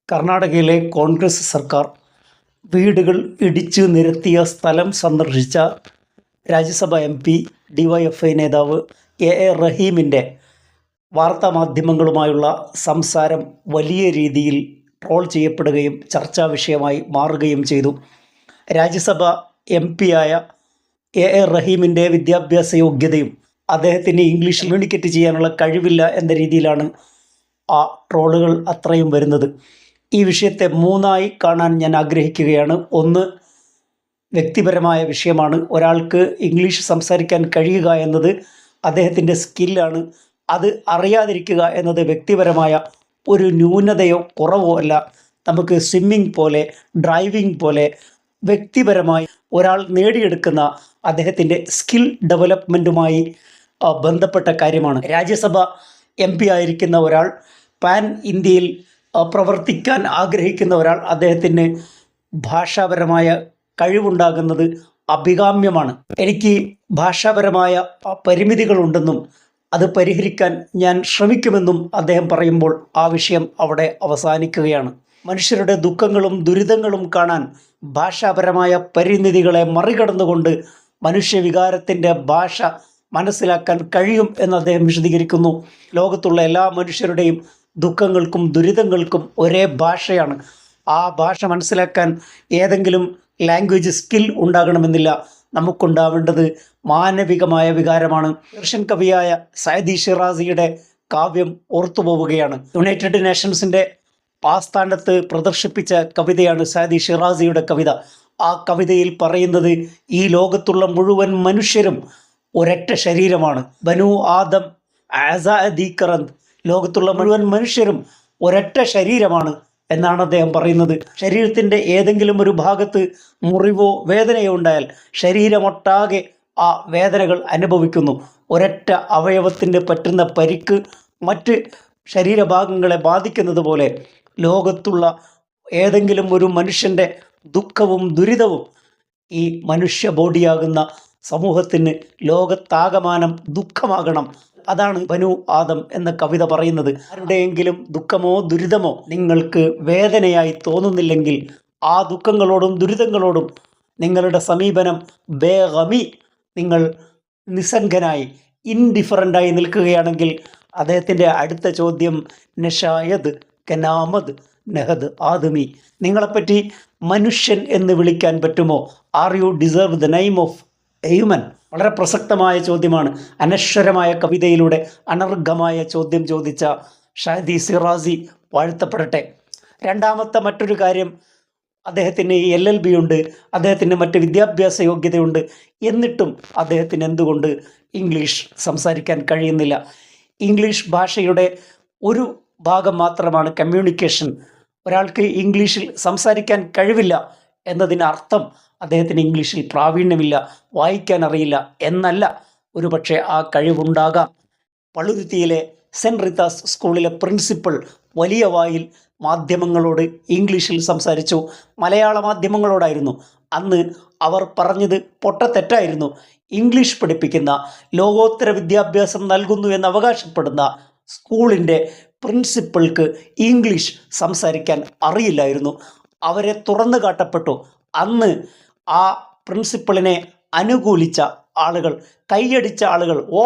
കർണാടകയിലെ കോൺഗ്രസ് സർക്കാർ വീടുകൾ ഇടിച്ചു നിരത്തിയ സ്ഥലം സന്ദർശിച്ച രാജ്യസഭ എം പി ഡിവൈഎഫ്ഐ നേതാവ് എ റഹീമിൻ്റെ വാർത്താമാധ്യമങ്ങളുമായുള്ള സംസാരം വലിയ രീതിയിൽ ട്രോൾ ചെയ്യപ്പെടുകയും ചർച്ചാ വിഷയമായി മാറുകയും ചെയ്തു. രാജ്യസഭ എം പിയായ എ റഹീമിൻ്റെ വിദ്യാഭ്യാസ യോഗ്യതയും അദ്ദേഹത്തിന് ഇംഗ്ലീഷ് കമ്മ്യൂണിക്കേറ്റ് ചെയ്യാനുള്ള കഴിവില്ല എന്ന രീതിയിലാണ് ആ ട്രോളുകൾ അത്രയും വരുന്നത്. ഈ വിഷയത്തെ മൂന്നായി കാണാൻ ഞാൻ ആഗ്രഹിക്കുകയാണ്. ഒന്ന്, വ്യക്തിപരമായ വിഷയമാണ്. ഒരാൾക്ക് ഇംഗ്ലീഷ് സംസാരിക്കാൻ കഴിയുക എന്നത് അദ്ദേഹത്തിൻ്റെ സ്കില്ലാണ്. അത് അറിയാതിരിക്കുക എന്നത് വ്യക്തിപരമായ ഒരു ന്യൂനതയോ കുറവോ അല്ല. നമുക്ക് സ്വിമ്മിങ് പോലെ, ഡ്രൈവിംഗ് പോലെ വ്യക്തിപരമായി ഒരാൾ നേടിയെടുക്കുന്ന അദ്ദേഹത്തിൻ്റെ സ്കിൽ ഡെവലപ്മെൻറ്റുമായി ബന്ധപ്പെട്ട കാര്യമാണ്. രാജ്യസഭ എം പി ആയിരിക്കുന്ന ഒരാൾ, പാൻ ഇന്ത്യയിൽ പ്രവർത്തിക്കാൻ ആഗ്രഹിക്കുന്ന ഒരാൾ, അദ്ദേഹത്തിന് ഭാഷാപരമായ കഴിവുണ്ടാകുന്നത് അഭികാമ്യമാണ്. എനിക്ക് ഭാഷാപരമായ പരിമിതികളുണ്ടെന്നും അത് പരിഹരിക്കാൻ ഞാൻ ശ്രമിക്കുമെന്നും അദ്ദേഹം പറയുമ്പോൾ ആ വിഷയം അവിടെ അവസാനിക്കുകയാണ്. മനുഷ്യരുടെ ദുഃഖങ്ങളും ദുരിതങ്ങളും കാണാൻ ഭാഷാപരമായ പരിമിതികളെ മറികടന്നുകൊണ്ട് മനുഷ്യവികാരത്തിൻ്റെ ഭാഷ മനസ്സിലാക്കാൻ കഴിയും എന്ന് അദ്ദേഹം വിശദീകരിക്കുന്നു. ലോകത്തുള്ള എല്ലാ മനുഷ്യരുടെയും ദുഃഖങ്ങൾക്കും ദുരിതങ്ങൾക്കും ഒരേ ഭാഷയാണ്. ആ ഭാഷ മനസ്സിലാക്കാൻ ഏതെങ്കിലും ലാംഗ്വേജ് സ്കിൽ ഉണ്ടാകണമെന്നില്ല. നമുക്കുണ്ടാവേണ്ടത് മാനവികമായ വികാരമാണ്. പേർഷ്യൻ കവിയായ സയദി ഷിറാസിയുടെ കാവ്യം ഓർത്തുപോവുകയാണ്. യുണൈറ്റഡ് നേഷൻസിൻ്റെ ആസ്ഥാനത്ത് പ്രദർശിപ്പിച്ച കവിതയാണ് സയദി ഷിറാസിയുടെ കവിത. ആ കവിതയിൽ പറയുന്നത്, ഈ ലോകത്തുള്ള മുഴുവൻ മനുഷ്യരും ഒരൊറ്റ ശരീരമാണ്. ബനു ആദം ആസാദീകറന്ത്, ലോകത്തുള്ള മുഴുവൻ മനുഷ്യരും ഒരൊറ്റ ശരീരമാണ് എന്നാണ് അദ്ദേഹം പറയുന്നത്. ശരീരത്തിൻ്റെ ഏതെങ്കിലും ഒരു ഭാഗത്ത് മുറിവോ വേദനയോ ഉണ്ടായാൽ ശരീരമൊട്ടാകെ ആ വേദനകൾ അനുഭവിക്കുന്നു. ഒരൊറ്റ അവയവത്തിന് പറ്റുന്ന പരിക്ക് മറ്റ് ശരീരഭാഗങ്ങളെ ബാധിക്കുന്നത് പോലെ ലോകത്തുള്ള ഏതെങ്കിലും ഒരു മനുഷ്യൻ്റെ ദുഃഖവും ദുരിതവും ഈ മനുഷ്യ ബോഡിയാകുന്ന സമൂഹത്തിന് ലോകത്താകമാനം ദുഃഖമാകണം. അതാണ് ബനു ആദം എന്ന കവിത പറയുന്നത്. ആരുടെയെങ്കിലും ദുഃഖമോ ദുരിതമോ നിങ്ങൾക്ക് വേദനയായി തോന്നുന്നില്ലെങ്കിൽ ആ ദുഃഖങ്ങളോടും ദുരിതങ്ങളോടും നിങ്ങളുടെ സമീപനം ബേഗമി, നിങ്ങൾ നിസ്സംഗനായി ഇൻഡിഫറൻ്റായി നിൽക്കുകയാണെങ്കിൽ അദ്ദേഹത്തിൻ്റെ അടുത്ത ചോദ്യം നഷായത് കനാമത് നെഹദ് ആദമി, നിങ്ങളെപ്പറ്റി മനുഷ്യൻ എന്ന് വിളിക്കാൻ പറ്റുമോ? Are you deserve the name of human? വളരെ പ്രസക്തമായ ചോദ്യമാണ്. അനശ്വരമായ കവിതയിലൂടെ അനർഘമായ ചോദ്യം ചോദിച്ച സയദി ഷിറാസി വാഴ്ത്തപ്പെടട്ടെ. രണ്ടാമത്തെ മറ്റൊരു കാര്യം, അദ്ദേഹത്തിന് LLB ഉണ്ട്, അദ്ദേഹത്തിന് മറ്റ് വിദ്യാഭ്യാസ യോഗ്യതയുണ്ട്. എന്നിട്ടും അദ്ദേഹത്തിന് എന്തുകൊണ്ട് ഇംഗ്ലീഷ് സംസാരിക്കാൻ കഴിയുന്നില്ല? ഇംഗ്ലീഷ് ഭാഷയുടെ ഒരു ഭാഗം മാത്രമാണ് കമ്മ്യൂണിക്കേഷൻ. ഒരാൾക്ക് ഇംഗ്ലീഷിൽ സംസാരിക്കാൻ കഴിവില്ല എന്നതിന് അർത്ഥം അദ്ദേഹത്തിന് ഇംഗ്ലീഷിൽ പ്രാവീണ്യമില്ല, വായിക്കാൻ അറിയില്ല എന്നല്ല. ഒരുപക്ഷെ ആ കഴിവുണ്ടാകാം. പളുരുത്തിയിലെ സെൻറ്റ് റീത്താസ് സ്കൂളിലെ പ്രിൻസിപ്പൽ വലിയ വായിൽ മാധ്യമങ്ങളോട് ഇംഗ്ലീഷിൽ സംസാരിച്ചു. മലയാള മാധ്യമങ്ങളോടായിരുന്നു. അന്ന് അവർ പറഞ്ഞത് പൊട്ടത്തെറ്റായിരുന്നു. ഇംഗ്ലീഷ് പഠിപ്പിക്കുന്ന, ലോകോത്തര വിദ്യാഭ്യാസം നൽകുന്നു എന്ന് അവകാശപ്പെടുന്ന സ്കൂളിൻ്റെ പ്രിൻസിപ്പൾക്ക് ഇംഗ്ലീഷ് സംസാരിക്കാൻ അറിയില്ലായിരുന്നു. അവരെ തുറന്നു കാട്ടപ്പെട്ടു. അന്ന് ആ പ്രിൻസിപ്പളിനെ അനുകൂലിച്ച ആളുകൾ, കൈയടിച്ച ആളുകൾ, ഓ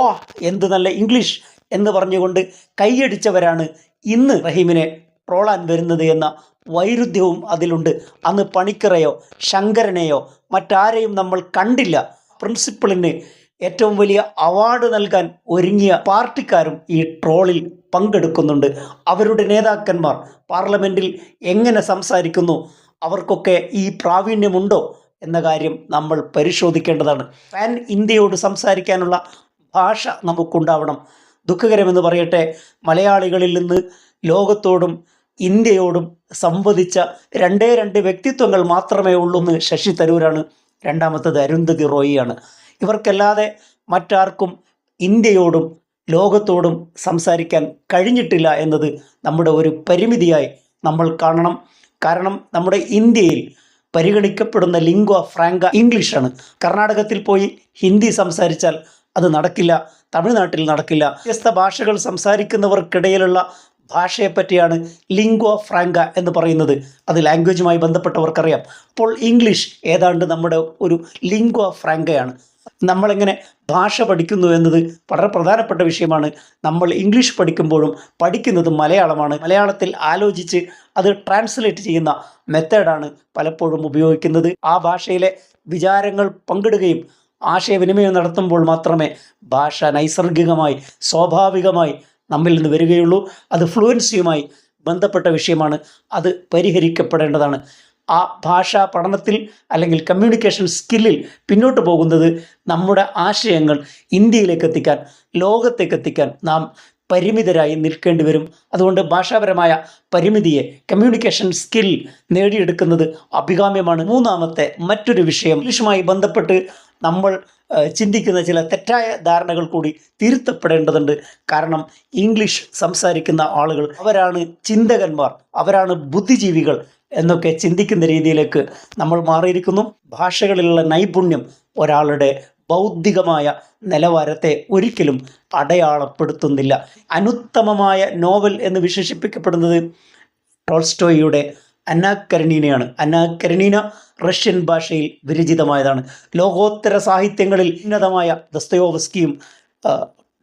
എന്ത് നല്ല ഇംഗ്ലീഷ് എന്ന് പറഞ്ഞുകൊണ്ട് കൈയടിച്ചവരാണ് ഇന്ന് റഹീമിനെ ട്രോളാൻ വരുന്നത് എന്ന വൈരുദ്ധ്യവും അതിലുണ്ട്. അന്ന് പണിക്കറയോ ശങ്കരനെയോ മറ്റാരെയും നമ്മൾ കണ്ടില്ല. പ്രിൻസിപ്പളിന് ഏറ്റവും വലിയ അവാർഡ് നൽകാൻ ഒരുങ്ങിയ പാർട്ടിക്കാരും ഈ ട്രോളിൽ പങ്കെടുക്കുന്നുണ്ട്. അവരുടെ നേതാക്കന്മാർ പാർലമെൻറ്റിൽ എങ്ങനെ സംസാരിക്കുന്നു, അവർക്കൊക്കെ ഈ പ്രാവീണ്യമുണ്ടോ എന്ന കാര്യം നമ്മൾ പരിശോധിക്കേണ്ടതാണ്. പാൻ ഇന്ത്യയോട് സംസാരിക്കാനുള്ള ഭാഷ നമുക്കുണ്ടാവണം. ദുഃഖകരമെന്ന് പറയട്ടെ, മലയാളികളിൽ നിന്ന് ലോകത്തോടും ഇന്ത്യയോടും സംവദിച്ച രണ്ട് വ്യക്തിത്വങ്ങൾ മാത്രമേ ഉള്ളൂന്ന് ശശി തരൂരാണ്. രണ്ടാമത്തത് അരുന്ധതി റോയിയാണ്. ഇവർക്കല്ലാതെ മറ്റാർക്കും ഇന്ത്യയോടും ലോകത്തോടും സംസാരിക്കാൻ കഴിഞ്ഞിട്ടില്ല എന്നത് നമ്മുടെ ഒരു പരിമിതിയായി നമ്മൾ കാണണം. കാരണം നമ്മുടെ ഇന്ത്യയിൽ പരിഗണിക്കപ്പെടുന്ന ലിംഗ്വ ഫ്രാങ്ക ഇംഗ്ലീഷാണ്. കർണാടകത്തിൽ പോയി ഹിന്ദി സംസാരിച്ചാൽ അത് നടക്കില്ല, തമിഴ്നാട്ടിൽ നടക്കില്ല. വ്യത്യസ്ത ഭാഷകൾ സംസാരിക്കുന്നവർക്കിടയിലുള്ള ഭാഷയെപ്പറ്റിയാണ് ലിംഗ്വ ഫ്രാങ്ക എന്ന് പറയുന്നത്. അത് ലാംഗ്വേജുമായി ബന്ധപ്പെട്ടവർക്കറിയാം. അപ്പോൾ ഇംഗ്ലീഷ് ഏതാണ്ട് നമ്മുടെ ഒരു ലിംഗ്വ ഫ്രാങ്കയാണ്. നമ്മളെങ്ങനെ ഭാഷ പഠിക്കുന്നു എന്നത് വളരെ പ്രധാനപ്പെട്ട വിഷയമാണ്. നമ്മൾ ഇംഗ്ലീഷ് പഠിക്കുമ്പോഴും പഠിക്കുന്നത് മലയാളമാണ്. മലയാളത്തിൽ ആലോചിച്ച് അത് ട്രാൻസ്ലേറ്റ് ചെയ്യുന്ന മെത്തേഡാണ് പലപ്പോഴും ഉപയോഗിക്കുന്നത്. ആ ഭാഷയിലെ വിചാരങ്ങൾ പങ്കിടുകയും ആശയവിനിമയം നടത്തുമ്പോൾ മാത്രമേ ഭാഷ നൈസർഗികമായി സ്വാഭാവികമായി നമ്മിൽ നിന്ന് വരികയുള്ളൂ. അത് ഫ്ലുവൻസിയുമായി ബന്ധപ്പെട്ട വിഷയമാണ്. അത് പരിഹരിക്കപ്പെടേണ്ടതാണ്. ആ ഭാഷാ പഠനത്തിൽ അല്ലെങ്കിൽ കമ്മ്യൂണിക്കേഷൻ സ്കില്ലിൽ പിന്നോട്ട് പോകുന്നത് നമ്മുടെ ആശയങ്ങൾ ഇന്ത്യയിലേക്ക് എത്തിക്കാൻ, ലോകത്തേക്ക് എത്തിക്കാൻ നാം പരിമിതരായി നിൽക്കേണ്ടി വരും. അതുകൊണ്ട് ഭാഷാപരമായ പരിമിതിയെ കമ്മ്യൂണിക്കേഷൻ സ്കിൽ നേടിയെടുക്കുന്നത് അഭികാമ്യമാണ്. മൂന്നാമത്തെ മറ്റൊരു വിഷയം, ഇംഗ്ലീഷുമായി ബന്ധപ്പെട്ട് നമ്മൾ ചിന്തിക്കുന്ന ചില തെറ്റായ ധാരണകൾ കൂടി തിരുത്തപ്പെടേണ്ടതുണ്ട്. കാരണം ഇംഗ്ലീഷ് സംസാരിക്കുന്ന ആളുകൾ അവരാണ് ചിന്തകന്മാർ, അവരാണ് ബുദ്ധിജീവികൾ എന്നൊക്കെ ചിന്തിക്കുന്ന രീതിയിലേക്ക് നമ്മൾ മാറിയിരിക്കുന്നു. ഭാഷകളിലുള്ള നൈപുണ്യം ഒരാളുടെ ബൗദ്ധികമായ നിലവാരത്തെ ഒരിക്കലും അടയാളപ്പെടുത്തുന്നില്ല. അനുത്തമമായ നോവൽ എന്ന് വിശേഷിപ്പിക്കപ്പെടുന്നത് ടോൾസ്റ്റോയിയുടെ അന്നാ കരനീനയാണ്. അന്നാ കരനീന റഷ്യൻ ഭാഷയിൽ വിരചിതമായതാണ്. ലോകോത്തര സാഹിത്യങ്ങളിൽ ഉന്നതമായ ദസ്തയോവസ്കിയും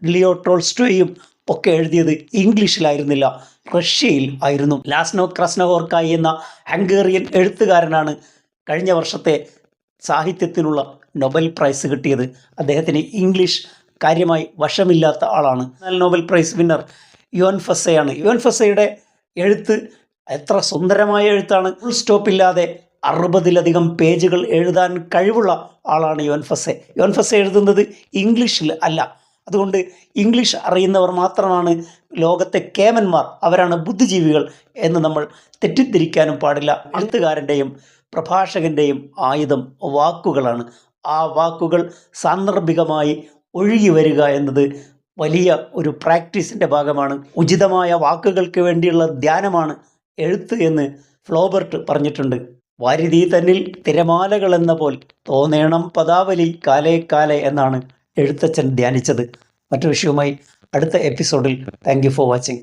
ലിയോ ടോൾസ്റ്റോയും ഒക്കെ എഴുതിയത് ഇംഗ്ലീഷിലായിരുന്നില്ല, റഷ്യയിൽ ആയിരുന്നു. ലാസ്നോ ക്രസ്നഹോർക്കായി എന്ന ഹംഗേറിയൻ എഴുത്തുകാരനാണ് കഴിഞ്ഞ വർഷത്തെ സാഹിത്യത്തിനുള്ള നൊബൽ പ്രൈസ് കിട്ടിയത്. അദ്ദേഹത്തിന് ഇംഗ്ലീഷ് കാര്യമായി വശമില്ലാത്ത ആളാണ്. എന്നാൽ നൊബൽ പ്രൈസ് വിന്നർ യോൻ ഫസയാണ്. യോൻ ഫസയുടെ എഴുത്ത് എത്ര സുന്ദരമായ എഴുത്താണ്. ഫുൾ സ്റ്റോപ്പില്ലാതെ 60-ലധികം പേജുകൾ എഴുതാൻ കഴിവുള്ള ആളാണ് യോൻ ഫസെ. യോൻ ഫസെ എഴുതുന്നത് ഇംഗ്ലീഷിൽ അല്ല. അതുകൊണ്ട് ഇംഗ്ലീഷ് അറിയുന്നവർ മാത്രമാണ് ലോകത്തെ കേമന്മാർ, അവരാണ് ബുദ്ധിജീവികൾ എന്ന് നമ്മൾ തെറ്റിദ്ധരിക്കാനും പാടില്ല. എഴുത്തുകാരൻ്റെയും പ്രഭാഷകൻ്റെയും ആയുധം വാക്കുകളാണ്. ആ വാക്കുകൾ സാന്ദർഭികമായി ഒഴുകി വരിക എന്നത് വലിയ ഒരു പ്രാക്ടീസിൻ്റെ ഭാഗമാണ്. ഉചിതമായ വാക്കുകൾക്ക് വേണ്ടിയുള്ള ധ്യാനമാണ് എഴുത്ത് എന്ന് ഫ്ലോബർട്ട് പറഞ്ഞിട്ടുണ്ട്. വാരിധി തന്നിൽ തിരമാലകൾ എന്ന പോൽ തോന്നേണം പദാവലി കാലേ കാലേ എന്നാണ് എഴുത്തച്ഛൻ ധ്യാനിച്ചത്. മറ്റൊരു വിഷയവുമായി അടുത്ത എപ്പിസോഡിൽ. Thank you for watching.